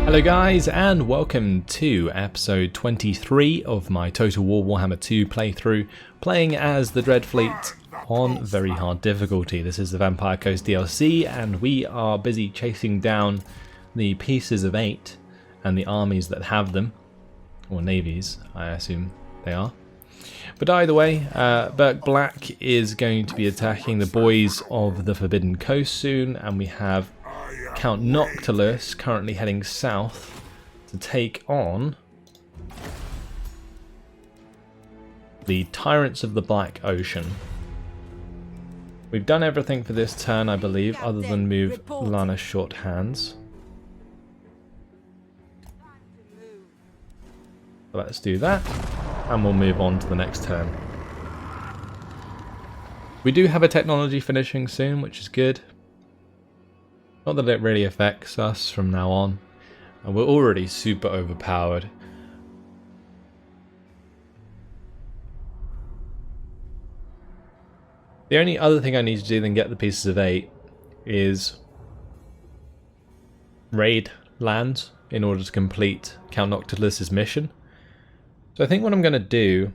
Hello guys, and welcome to episode 23 of my Total War Warhammer 2 playthrough, playing as the Dreadfleet on very hard difficulty. This is the Vampire Coast DLC, and we are busy chasing down the pieces of 8 and the armies that have them, or navies, I assume they are. But either way, Burke Black is going to be attacking the boys of the Forbidden Coast soon, and we have Count Noctilus currently heading south to take on the Tyrants of the Black Ocean. We've done everything for this turn, I believe, other than move Lana's short hands. So let's do that, and we'll move on to the next turn. We do have a technology finishing soon, which is good. Not that it really affects us from now on, and we're already super overpowered. The only other thing I need to do than get the pieces of 8 is raid lands in order to complete Count Noctilus's mission. So I think what I'm going to do,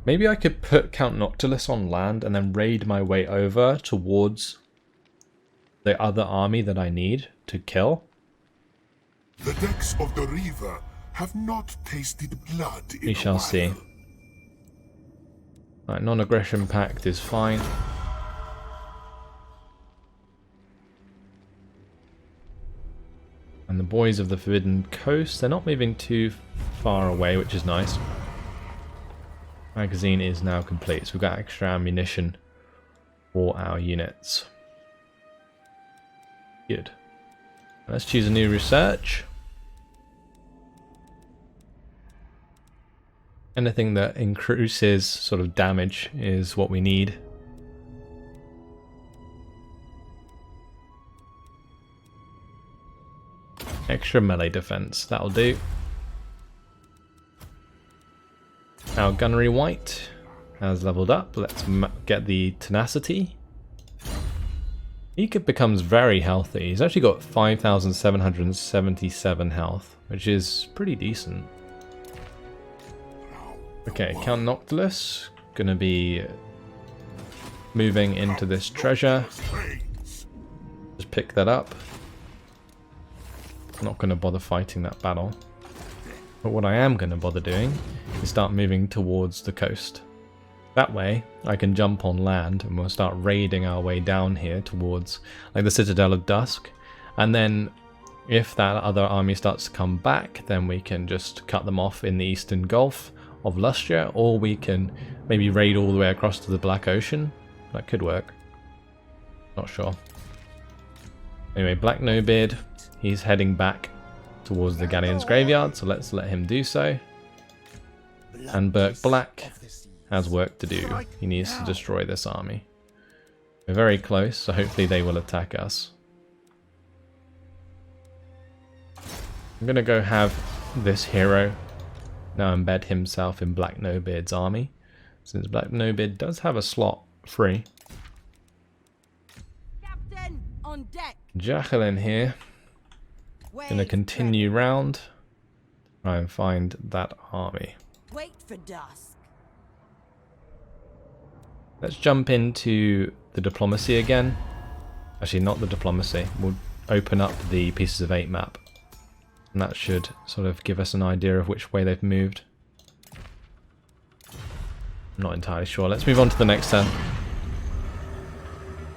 maybe I could put Count Noctilus on land and then raid my way over towards the other army that I need to kill. The decks of the river have not tasted blood in We shall see. Right, non-aggression pact is fine. And the boys of the Forbidden Coast, they're not moving too far away, which is nice. Magazine is now complete, so we've got extra ammunition for our units. Good. Let's choose a new research. Anything that increases sort of damage is what we need. Extra melee defense, that'll do. Our gunnery white has leveled up. Let's get the tenacity. He becomes very healthy. He's actually got 5,777 health, which is pretty decent. Okay, Count Noctilus gonna be moving into this treasure. Just pick that up. I'm not gonna bother fighting that battle. But what I am gonna bother doing is start moving towards the coast. That way, I can jump on land and we'll start raiding our way down here towards like the Citadel of Dusk. And then if that other army starts to come back, then we can just cut them off in the Eastern Gulf of Lustria, or we can maybe raid all the way across to the Black Ocean. That could work. Not sure. Anyway, Black Nobeard, he's heading back towards the Galleon's graveyard, so let's let him do so. And Burke Black has work to do. He needs to destroy this army. We're very close, so hopefully they will attack us. I'm gonna go have this hero now embed himself in Black Nobeard's army, since Black Nobeard does have a slot free. Captain, on deck. Jacqueline here, gonna continue round, try and find that army. Wait for dusk. Let's jump into the diplomacy again. Actually, not the diplomacy. We'll open up the pieces of 8 map. And that should sort of give us an idea of which way they've moved. I'm not entirely sure. Let's move on to the next turn.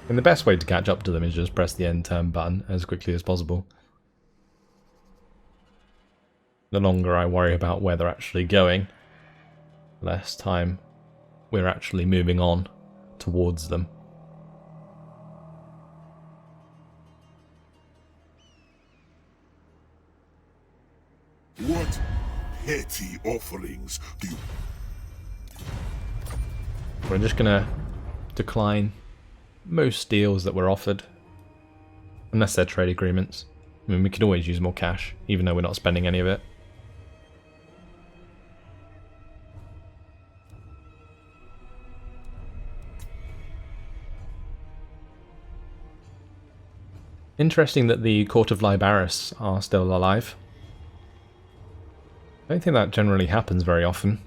And the best way to catch up to them is just press the end turn button as quickly as possible. The longer I worry about where they're actually going, the less time we're actually moving on towards them. What petty offerings do you... We're just gonna decline most deals that were offered, unless they're trade agreements. I mean, we could always use more cash, even though we're not spending any of it. Interesting that the Court of Libaris are still alive. I don't think that generally happens very often.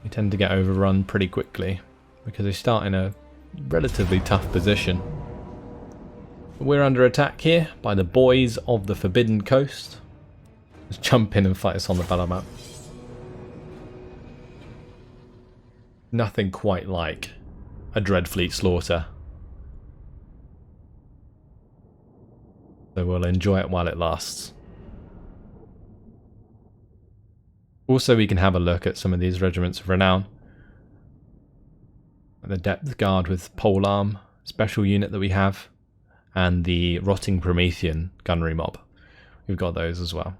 They tend to get overrun pretty quickly because they start in a relatively tough position. We're under attack here by the boys of the Forbidden Coast. Just jump in and fight us on the battle map. Nothing quite like a Dreadfleet slaughter. So we'll enjoy it while it lasts. Also, we can have a look at some of these regiments of renown. The Depth Guard with polearm, special unit that we have, and the Rotting Promethean gunnery mob. We've got those as well.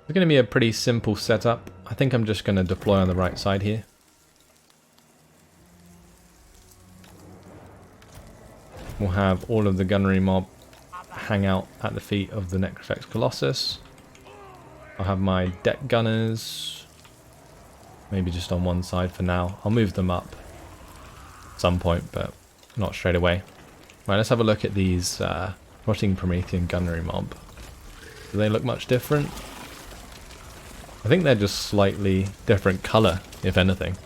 It's going to be a pretty simple setup. I think I'm just going to deploy on the right side here. We'll have all of the gunnery mob hang out at the feet of the Necrofex Colossus. I'll have my deck gunners maybe just on one side for now. I'll move them up at some point, but not straight away. Right, let's have a look at these Rotting Promethean gunnery mob. Do they look much different? I think they're just slightly different colour, if anything.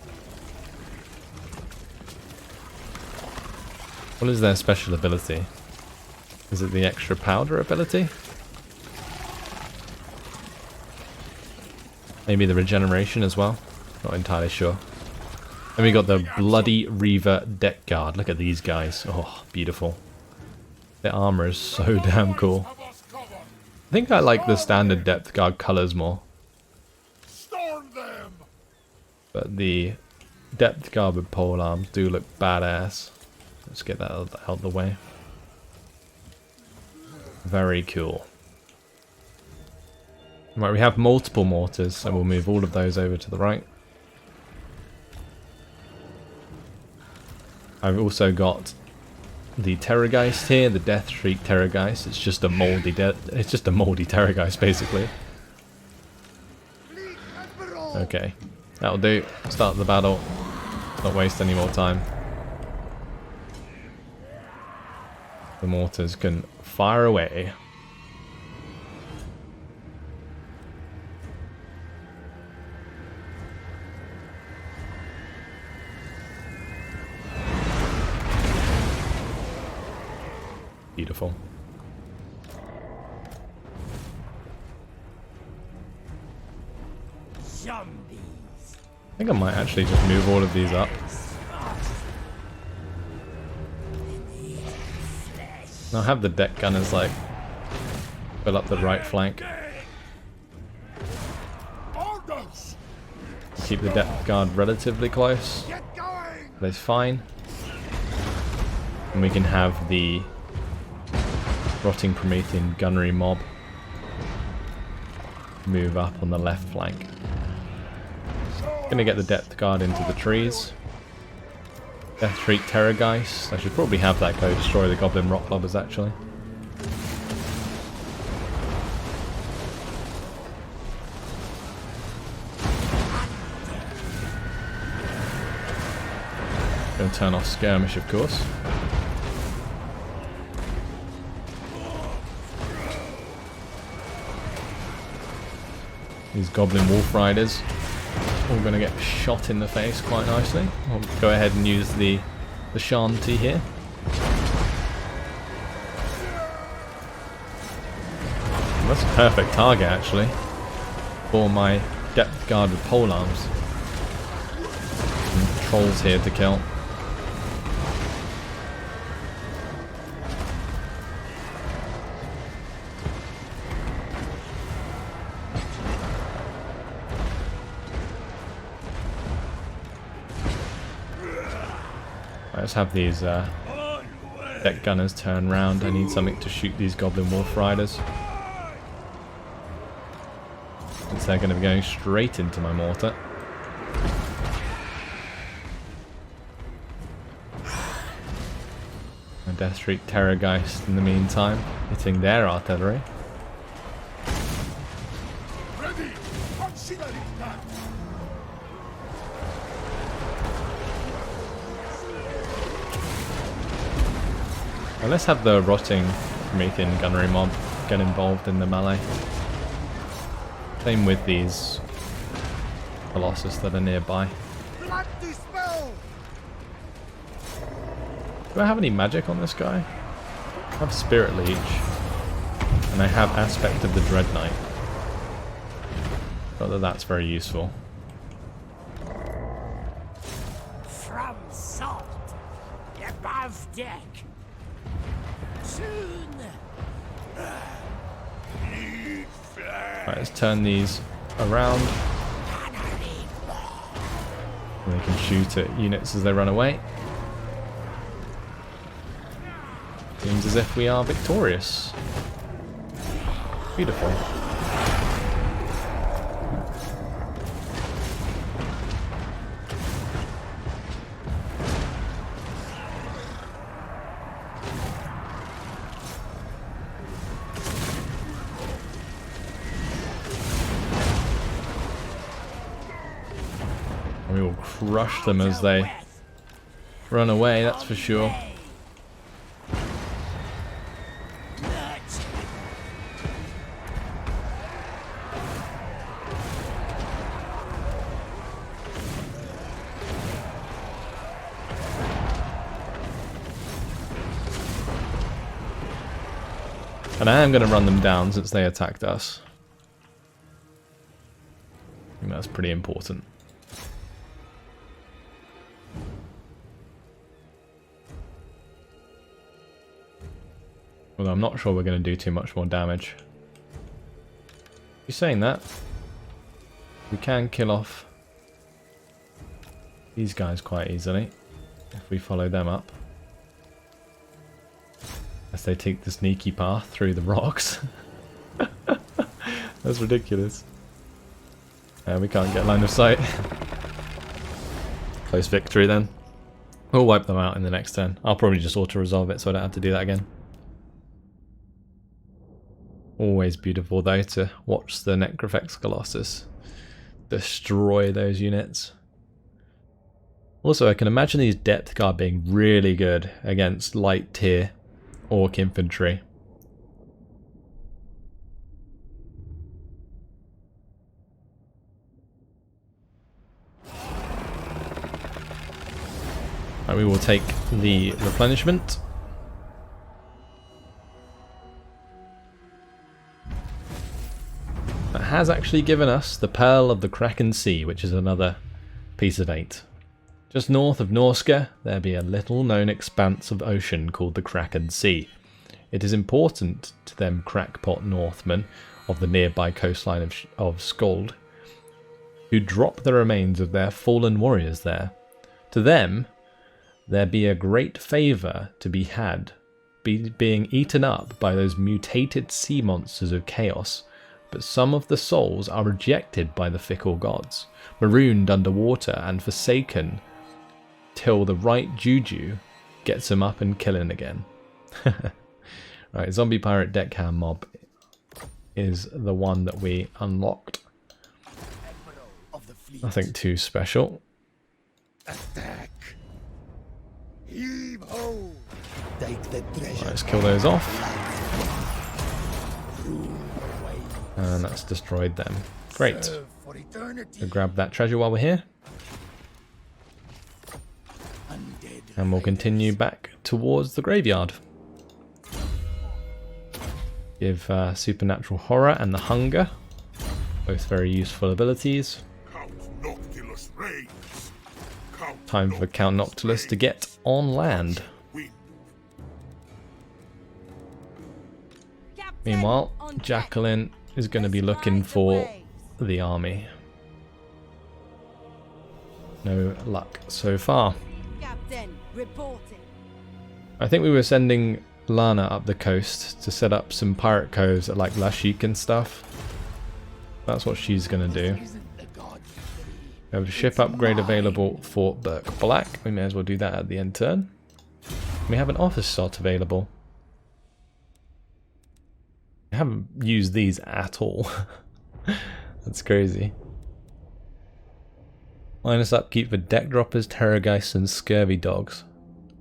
What is their special ability? Is it the extra powder ability? Maybe the regeneration as well? Not entirely sure. Then we got the Bloody Reaver Deck Guard. Look at these guys. Oh, beautiful. Their armor is so damn cool. I think I like the standard Depth Guard colors more. But the Depth Guard with pole arms do look badass. Let's get that out of the way. Very cool. Right, we have multiple mortars, so we'll move all of those over to the right. I've also got the Terrorgeist here, the Deathstreak Terrorgeist. It's just a moldy Terrorgeist basically. Okay, that'll do. Start the battle. Not waste any more time. The mortars can fire away. Beautiful. I think I might actually just move all of these up. I'll have the deck gunners like fill up the right flank. Keep the Depth Guard relatively close. That's fine. And we can have the Rotting Promethean gunnery mob move up on the left flank. Gonna get the Depth Guard into the trees. Deathstreak Terrorgeist. I should probably have that go destroy the Goblin Rock Lobbers actually. Gonna turn off Skirmish, of course. These Goblin Wolf Riders all going to get shot in the face quite nicely. I'll go ahead and use the Shanty here. That's a perfect target actually for my Depth Guard with pole arms. Some trolls here to kill. Let's have these deck gunners turn round. I need something to shoot these Goblin Wolf Riders. Since they're going to be going straight into my mortar. A Deathstreak Terrorgeist in the meantime, hitting their artillery. Well, let's have the rotting Promethean gunnery mob get involved in the melee. Same with these Colossus that are nearby. Do I have any magic on this guy? I have Spirit Leech. And I have Aspect of the Dread Knight. Not that that's very useful. From salt, above deck. Soon. Right, let's turn these around. And they can shoot at units as they run away. Seems as if we are victorious. Beautiful. We will crush them as they run away, that's for sure. And I am going to run them down since they attacked us. I think that's pretty important. Although I'm not sure we're going to do too much more damage. You're saying that. We can kill off these guys quite easily if we follow them up. As they take the sneaky path through the rocks. That's ridiculous. We can't get line of sight. Close victory then. We'll wipe them out in the next turn. I'll probably just auto-resolve it so I don't have to do that again. Always beautiful though to watch the Necrofex Colossus destroy those units. Also, I can imagine these depth guard being really good against light tier Orc infantry. Right, we will take the replenishment. That has actually given us the Pearl of the Kraken Sea, which is another piece of 8. Just north of Norska, there be a little known expanse of ocean called the Kraken Sea. It is important to them crackpot Northmen of the nearby coastline of Skald, who drop the remains of their fallen warriors there. To them, there be a great favour to be had, being eaten up by those mutated sea monsters of chaos, but some of the souls are rejected by the fickle gods, marooned underwater and forsaken till the right juju gets them up and killing again. Right, Zombie Pirate Deckhand mob is the one that we unlocked. Nothing too special. Attack. Heave ho. Take the treasure. Right, let's kill those off. And that's destroyed them. Great. So grab that treasure while we're here. And we'll continue back towards the graveyard. Give Supernatural Horror and the Hunger. Both very useful abilities. Count Noctilus reigns. Time for Count Noctilus to get on land. Meanwhile, Jacqueline is going to be looking for the army. No luck so far. Captain, reporting. I think we were sending Lana up the coast to set up some pirate coves at like Lashik and stuff. That's what she's going to do. We have a ship upgrade available for Burke Black. We may as well do that at the end turn. We have an office slot available. We haven't used these at all. That's crazy. Minus upkeep for deck droppers, terrorgeists, and scurvy dogs.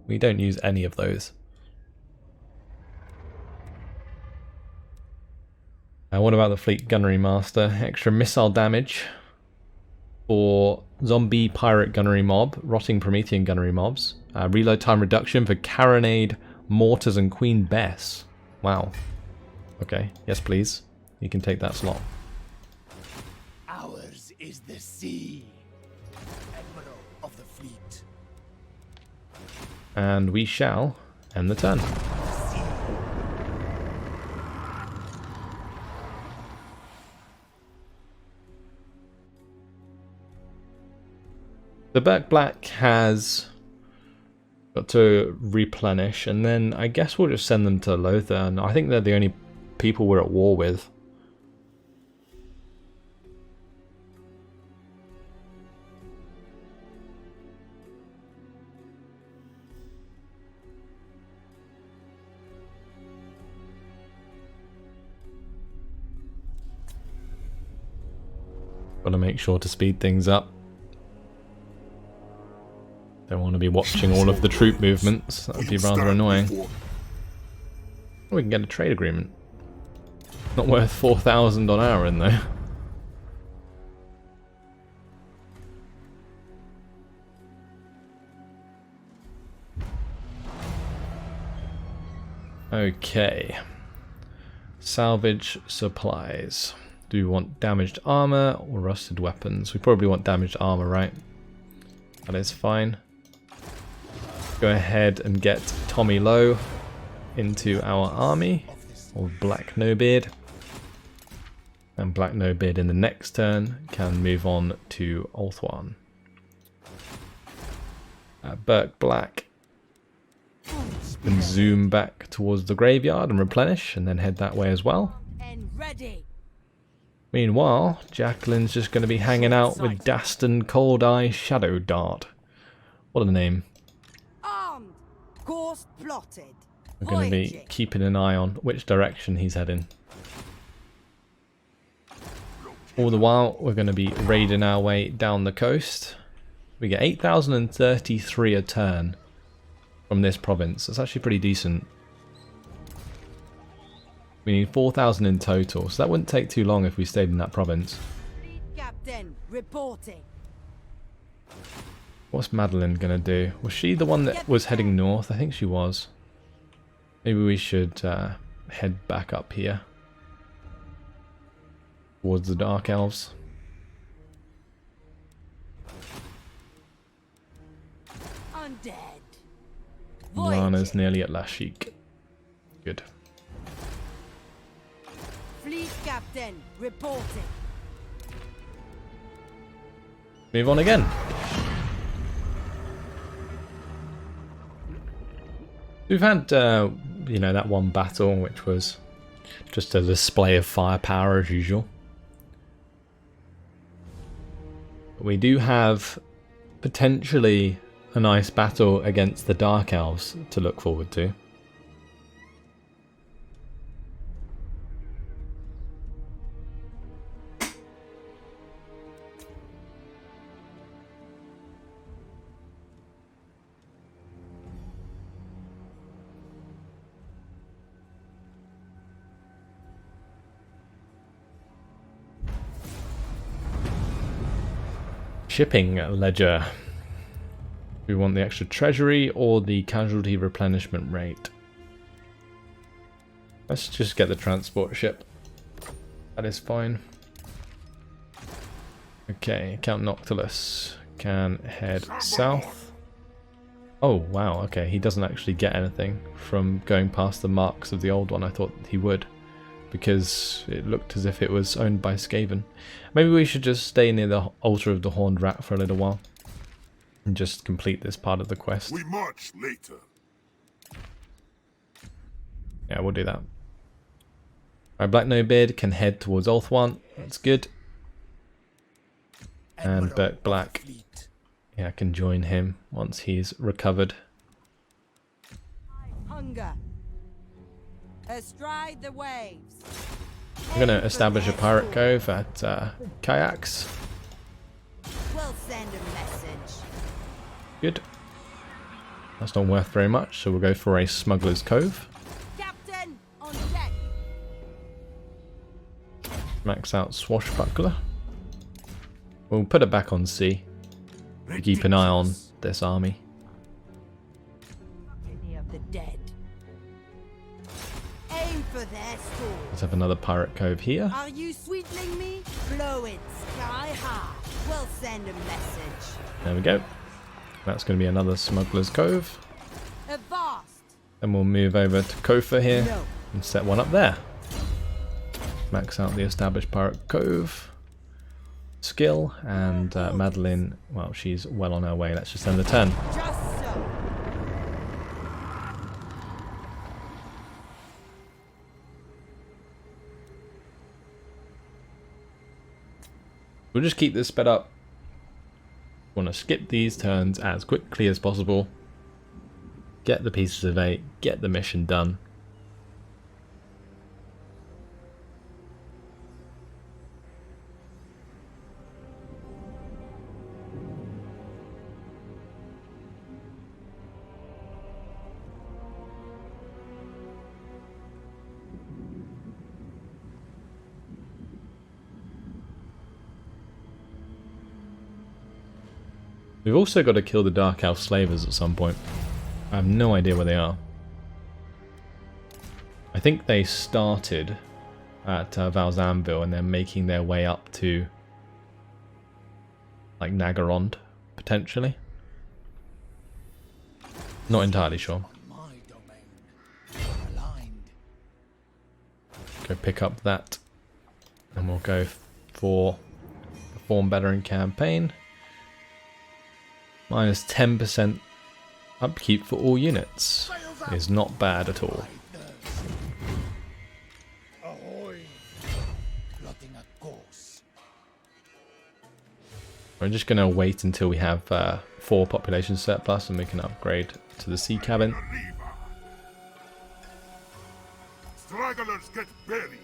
We don't use any of those. What about the fleet gunnery master? Extra missile damage for zombie pirate gunnery mob, rotting Promethean gunnery mobs. Reload time reduction for carronade mortars and Queen Bess. Wow. Okay, yes please. You can take that slot. Ours is the sea, Admiral of the fleet. And we shall end the turn. The Berk Black has got to replenish, and then I guess we'll just send them to Lothar, and I think they're the only people we're at war with. Got to make sure to speed things up. Don't want to be watching all of the troop movements. That would be rather annoying. We can get a trade agreement. Not worth 4,000 on our end though. Okay. Salvage supplies. Do we want damaged armor or rusted weapons? We probably want damaged armor, right? That is fine. Go ahead and get Tommy Lowe into our army, or Black Nobeard. And Black Nobeard in the next turn can move on to Ulthuan. Berk Black can zoom back towards the graveyard and replenish, and then head that way as well. And ready. Meanwhile, Jacqueline's just going to be hanging out with Dastan Cold Eye Shadow Dart. What a name. Armed. Course plotted. We're going to be Voyaging. keeping an eye on which direction he's heading. All the while, we're going to be raiding our way down the coast. We get 8,033 a turn from this province. That's actually pretty decent. We need 4,000 in total, so that wouldn't take too long if we stayed in that province. Fleet captain reporting. What's Madeline going to do? Was she the one that was heading north? I think she was. Maybe we should head back up here. Towards the Dark Elves. Undead. Lana's Voyaging. nearly at Lashik. Good. Fleet captain reporting. Move on again. We've had, you know, that one battle which was just a display of firepower as usual. But we do have potentially a nice battle against the Dark Elves to look forward to. Shipping ledger. We want the extra treasury or the casualty replenishment rate. Let's just get the transport ship. That is fine. Okay, Count Noctilus can head south. Oh wow, okay, he doesn't actually get anything from going past the marks of the old one. I thought he would, because it looked as if it was owned by Skaven. Maybe we should just stay near the altar of the Horned Rat for a little while and just complete this part of the quest. We march later. Yeah, we'll do that. Alright, Black Nobeard can head towards Ulthuan. That's good. And Berk Black, yeah, can join him once he's recovered. Hunger. Astride the waves. I'm going to establish a pirate cove at Kayaks. Well send a message. Good. That's not worth very much, so we'll go for a Smuggler's Cove. Captain, on deck. Max out Swashbuckler. We'll put it back on sea. Keep an eye on this army. Any of the dead. Aim for their stores. Let's have another Pirate Cove here. Are you sweetling me? Blow it sky high. We'll send a message. There we go. That's going to be another Smuggler's Cove. Avast. Then we'll move over to Kofa here No. and set one up there. Max out the established Pirate Cove. Skill, and Madeline, well, she's well on her way. Let's just end the turn. Just so. We'll just keep this sped up. Want to skip these turns as quickly as possible. Get the pieces of 8, get the mission done. We've also got to kill the Dark Elf slavers at some point. I have no idea where they are. I think they started at Valzanville and they're making their way up to like Nagarond, potentially. Not entirely sure. My domain. Aligned. Go pick up that and we'll go for perform better in campaign. Minus 10% upkeep for all units is not bad at all. Ahoy! Plotting a course. We're just going to wait until we have 4 population surplus and we can upgrade to the sea cabin. Stragglers get buried.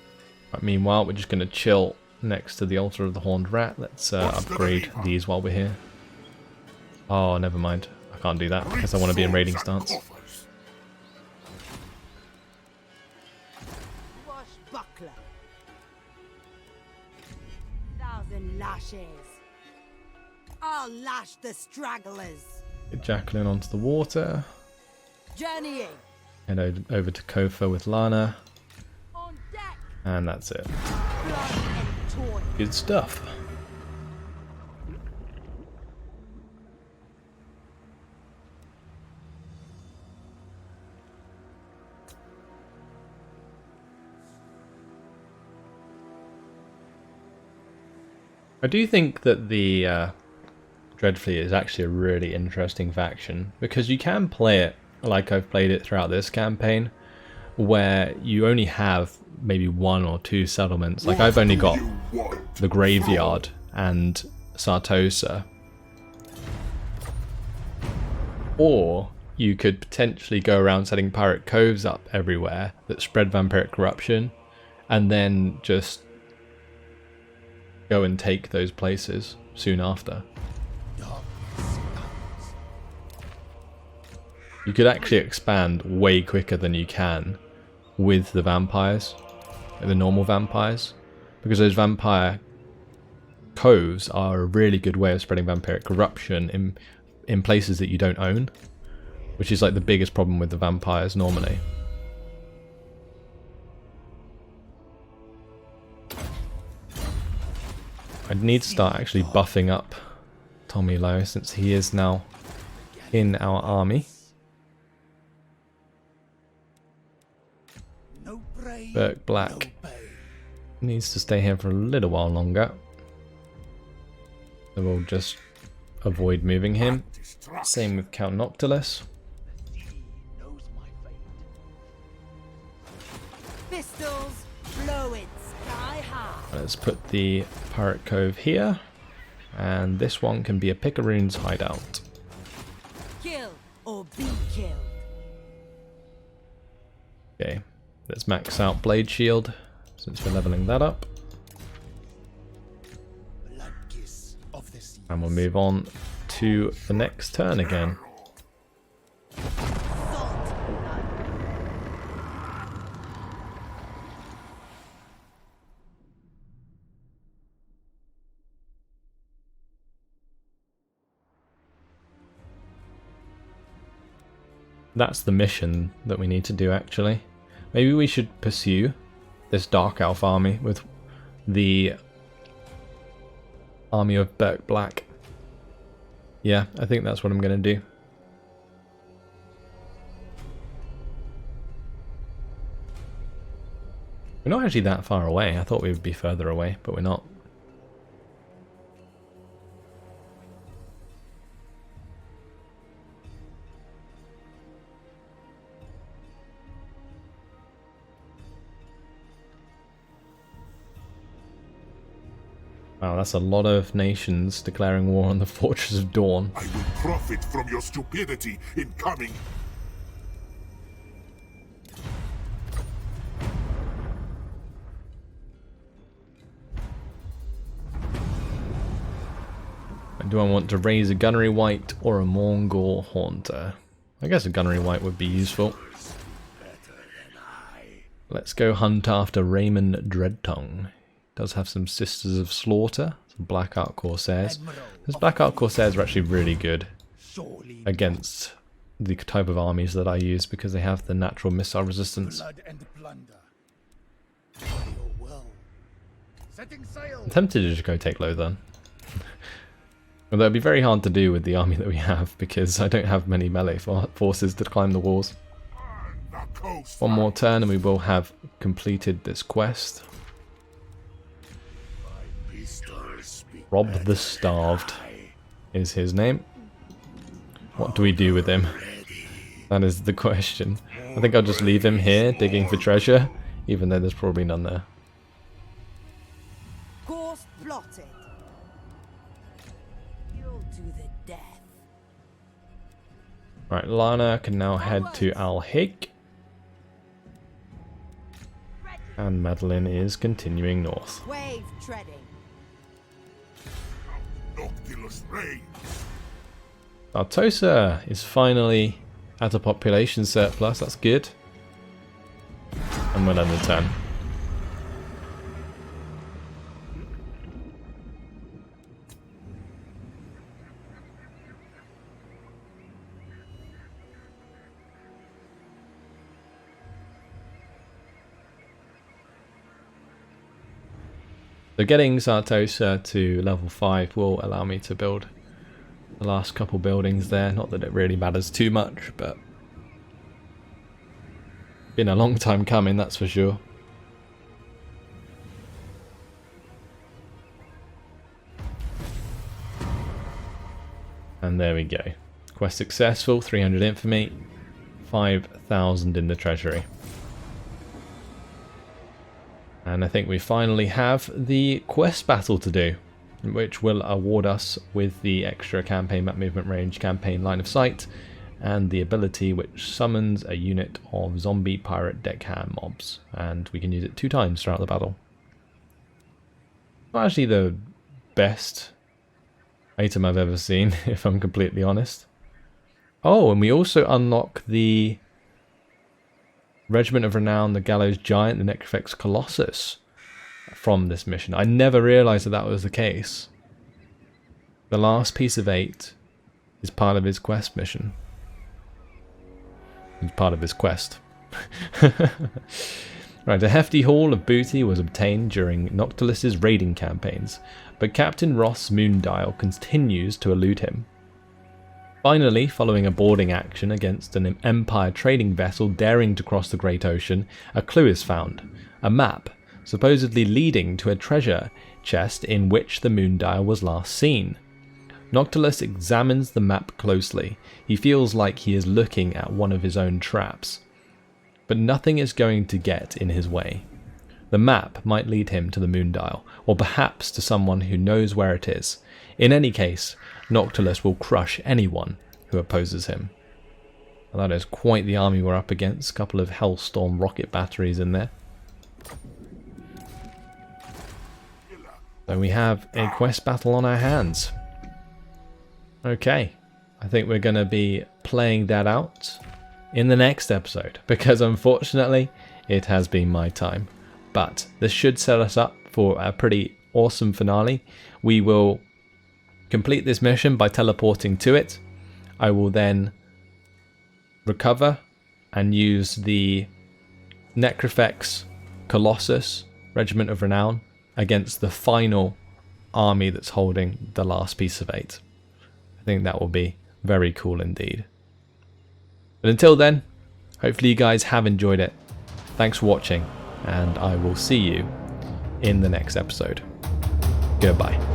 But meanwhile, we're just going to chill next to the altar of the Horned Rat. Let's upgrade these while we're here. Oh, never mind. I can't do that because I want to be in raiding stance. Swashbuckler. 1,000 lashes. I'll lash the stragglers. Get Jacqueline onto the water. Journeying. Head over to Kofa with Lana. On deck. And that's it. Blood and toil. Good stuff. I do think that the Dreadfleet is actually a really interesting faction because you can play it like I've played it throughout this campaign where you only have maybe 1 or 2 settlements. Like I've only got the Graveyard and Sartosa. Or you could potentially go around setting pirate coves up everywhere that spread vampiric corruption and then just go and take those places soon after. You could actually expand way quicker than you can with the vampires, the normal vampires, because those vampire coves are a really good way of spreading vampiric corruption in places that you don't own, which is like the biggest problem with the vampires normally. I need to start actually buffing up Tommy Lowe since he is now in our army. Burke Black needs to stay here for a little while longer. So we'll just avoid moving him. Same with Count Noctilus. Pistols, blow it sky high. Let's put the Pirate Cove here. And this one can be a Picaroon's hideout. Kill or be killed. Okay, let's max out Blade Shield since we're leveling that up. Blood kiss of the sea. And we'll move on to the next turn again. That's the mission that we need to do, actually. Maybe we should pursue this Dark Elf army with the army of Berk Black. Yeah, I think that's what I'm going to do. We're not actually that far away. I thought we would be further away, but we're not. Wow, that's a lot of nations declaring war on the Fortress of Dawn. I will profit from your stupidity in coming. Do I want to raise a Gunnery Wight or a Mongol Haunter? I guess a Gunnery Wight would be useful. Let's go hunt after Raymond Dreadtongue. Does have some Sisters of Slaughter, some Black Ark Corsairs. Those Black Ark Corsairs are actually really good against the type of armies that I use because they have the natural missile resistance. I'm tempted to just go take Lothern. Although it'd be very hard to do with the army that we have because I don't have many melee forces to climb the walls. One more turn and we will have completed this quest. Rob the Starved is his name. What do we do with him? That is the question. I think I'll just leave him here digging for treasure, even though there's probably none there. Course plotted. You'll do the death. Right, Lana can now head to Al-Hig. And Madeline is continuing north. Wave treading. Noctilus reigns. Artosa is finally at a population surplus, that's good. And we'll end the turn. So getting Sartosa to level 5 will allow me to build the last couple buildings there. Not that it really matters too much, but been a long time coming, that's for sure. And there we go. Quest successful, 300 infamy, 5,000 in the treasury. And I think we finally have the quest battle to do, which will award us with the extra campaign map movement range, campaign line of sight, and the ability which summons a unit of zombie pirate deckhand mobs. And we can use it 2 times throughout the battle. Not actually the best item I've ever seen, if I'm completely honest. Oh, and we also unlock the Regiment of Renown, the Gallows Giant, the Necrofex Colossus from this mission. I never realised that that was the case. The last piece of 8 is part of his quest mission. It's part of his quest. Right, a hefty haul of booty was obtained during Noctilus's raiding campaigns, but Captain Roth's Moondial continues to elude him. Finally, following a boarding action against an Empire trading vessel daring to cross the Great Ocean, a clue is found. A map, supposedly leading to a treasure chest in which the Moondial was last seen. Noctilus examines the map closely. He feels like he is looking at one of his own traps. But nothing is going to get in his way. The map might lead him to the Moondial, or perhaps to someone who knows where it is. In any case, Noctilus will crush anyone who opposes him. Well, that is quite the army we're up against. A couple of Hellstorm rocket batteries in there. So we have a quest battle on our hands. Okay, I think we're going to be playing that out in the next episode, because unfortunately it has been my time. But this should set us up for a pretty awesome finale. We will complete this mission by teleporting to it. I will then recover and use the Necrofex Colossus Regiment of Renown against the final army that's holding the last piece of 8. I think that will be very cool indeed. But until then, hopefully you guys have enjoyed it. Thanks for watching, and I will see you in the next episode. Goodbye.